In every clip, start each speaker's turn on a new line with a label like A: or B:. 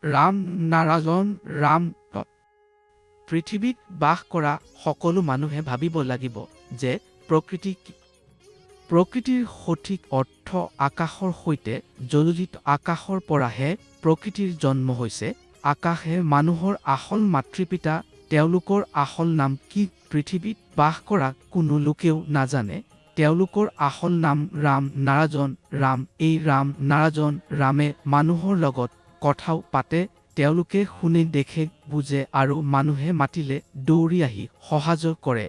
A: ৰাম নাৰায়ণ ৰাম। পৃথিৱীত বাস কৰা সকলো মানুহে ভাবিব লাগিব যে প্ৰকৃতি কি? প্ৰকৃতিৰ সঠিক অৰ্থ আকাশৰ সৈতে জড়িত। আকাশৰ পৰাহে প্ৰকৃতিৰ জন্ম হৈছে। আকাশে মানুহৰ আসল মাতৃপিতা। তেওঁলোকৰ আসল নাম কি পৃথিৱীত বাস কৰা কোনো লোকেও নাজানে। তেওঁলোকৰ আসল নাম ৰাম নাৰায়ণ ৰাম। এই ৰাম নাৰায়ণ ৰামে মানুহৰ লগত কথাও পাতে। তেওঁলোকে শুনে, দেখে, বুজে আৰু মানুহে মাতিলে দৌৰি আহি সহযোগ কৰে।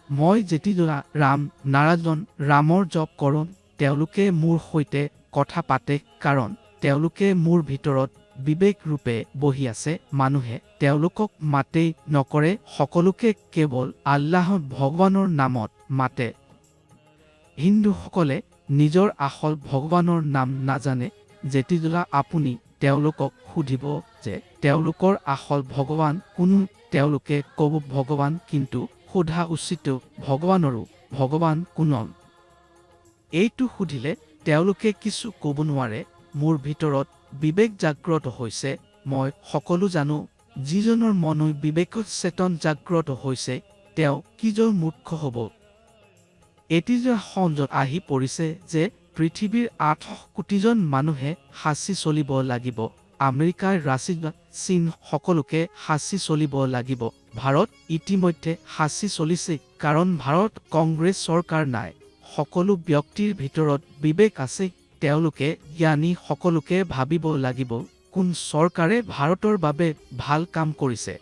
A: মই যেতিয়া ৰাম নাৰায়ণ ৰামৰ জপ কৰোঁ, তেওঁলোকে মোৰ সৈতে কথা পাতে, কাৰণ তেওঁলোকে মোৰ ভিতৰত বিবেক ৰূপে বহি আছে। মানুহে তেওঁলোকক মাতেই নকৰে, সকলোকে কেৱল আল্লাহ ভগৱানৰ নামত মাতে। হিন্দুসকলে নিজৰ আসল ভগৱানৰ নাম নাজানে। যেতিয়া আপুনি তেওঁলোকক সুধিব যে তেওঁলোকৰ আসল ভগৱান কোন, তেওঁলোকে ক'ব ভগৱান, কিন্তু সোধা উচিত ভগৱানৰো ভগৱান কোন? এইটো সুধিলে তেওঁলোকে কিছু ক'ব নোৱাৰে। মোৰ ভিতৰত বিবেক জাগ্ৰত হৈছে। মই সকলো জানো। যিজনৰ মনত বিবেক চেতন জাগ্ৰত হৈছে তেওঁ কিজৰ মূৰ্খ হ'ব? এতিয়া সংযত আহি পৰিছে যে পৃথিৱীৰ 8 কোটিজন মানুহে সাঁচি চলিব লাগিব। আমেৰিকাৰ ৰাছিয়া, চীন সকলোকে সাঁচি চলিব লাগিব। ভাৰত ইতিমধ্যে সাঁচি চলিছে, কাৰণ ভাৰত কংগ্ৰেছ চৰকাৰ নাই। সকলো ব্যক্তিৰ ভিতৰত বিবেক আছে। তেওঁলোকে জ্ঞানী। সকলোকে ভাবিব লাগিব কোন চৰকাৰে ভাৰতৰ বাবে ভাল কাম কৰিছে।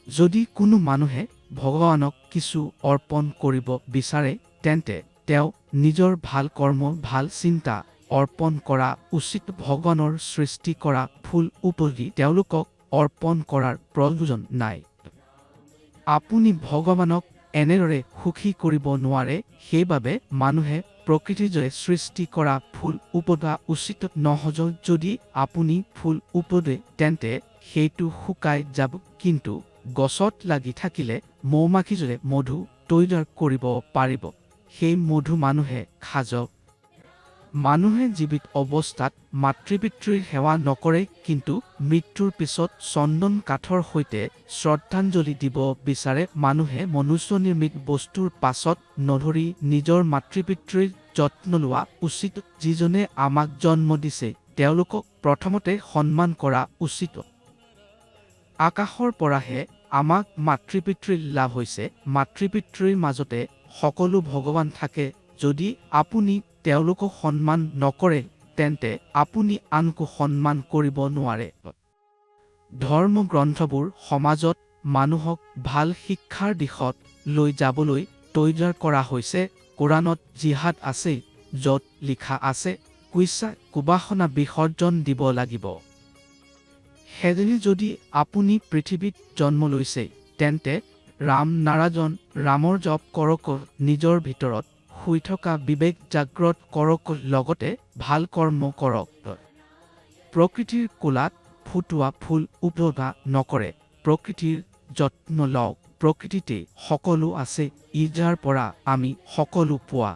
A: যদি কোনো মানুহে ভগৱানক কিছু অৰ্পণ কৰিব বিচাৰে, তেন্তে তেওঁ নিজৰ ভাল কৰ্ম, ভাল চিন্তা অৰ্পণ কৰা উচিত। ভগৱানৰ সৃষ্টি কৰা ফুল উপৰি তেওঁলোকক অৰ্পণ কৰাৰ প্ৰয়োজন নাই। আপুনি ভগৱানক এনেদৰে সুখী কৰিব নোৱাৰে। সেইবাবে মানুহে প্ৰকৃতিয়ে সৃষ্টি কৰা ফুল উপদা উচিত নহয়। যদি আপুনি ফুল উপদে, তেন্তে সেইটো শুকাই যাব, কিন্তু গছত লাগি থাকিলে মৌমাখিৰে মধু তৈয়াৰ কৰিব পাৰিব। সেই মধু মানুহে খাজক। মানুহে জীৱিত অৱস্থাত মাতৃ-পিতৃৰ সেৱা নকৰে, কিন্তু মৃত্যুৰ পিছত চন্দন কাঠৰ সৈতে শ্ৰদ্ধাঞ্জলি দিব বিচাৰে। মানুহে মনুষ্য নিৰ্মিত বস্তুৰ পাছত নধৰি নিজৰ মাতৃ-পিতৃৰ যত্ন লোৱা উচিত। যিজনে আমাক জন্ম দিছে তেওঁলোকক প্ৰথমতে সন্মান কৰা উচিত। আকাশৰ পৰাহে আমাক মাতৃ-পিতৃৰ লাভ হৈছে। মাতৃ-পিতৃৰ মাজতে সকলো ভগৱান থাকে। যদি আপুনি তেওঁলোকক সন্মান নকৰে, তেন্তে আপুনি আনকো সন্মান কৰিব নোৱাৰে। ধৰ্মগ্ৰন্থবোৰ সমাজত মানুহক ভাল শিক্ষাৰ দিশত লৈ যাবলৈ তৈয়াৰ কৰা হৈছে। কোৰাণত জিহাদ আছে, য'ত লিখা আছে কুইছা কুবাসনা বিসৰ্জন দিব লাগিব। সেয়েহে যদি আপুনি পৃথিৱীত জন্ম লৈছে, তেন্তে ৰাম নাৰায়ণ ৰামৰ জপ কৰক। নিজৰ ভিতৰত শুই থকা বিবেক জাগ্ৰত কৰক, লগতে ভাল কৰ্ম কৰক। প্ৰকৃতিৰ কোলাত ফুটোৱা ফুল উপভোগ নকৰে। প্ৰকৃতিৰ যত্ন লওক। প্ৰকৃতিতে সকলো আছে, যাৰ পৰা আমি সকলো পোৱা।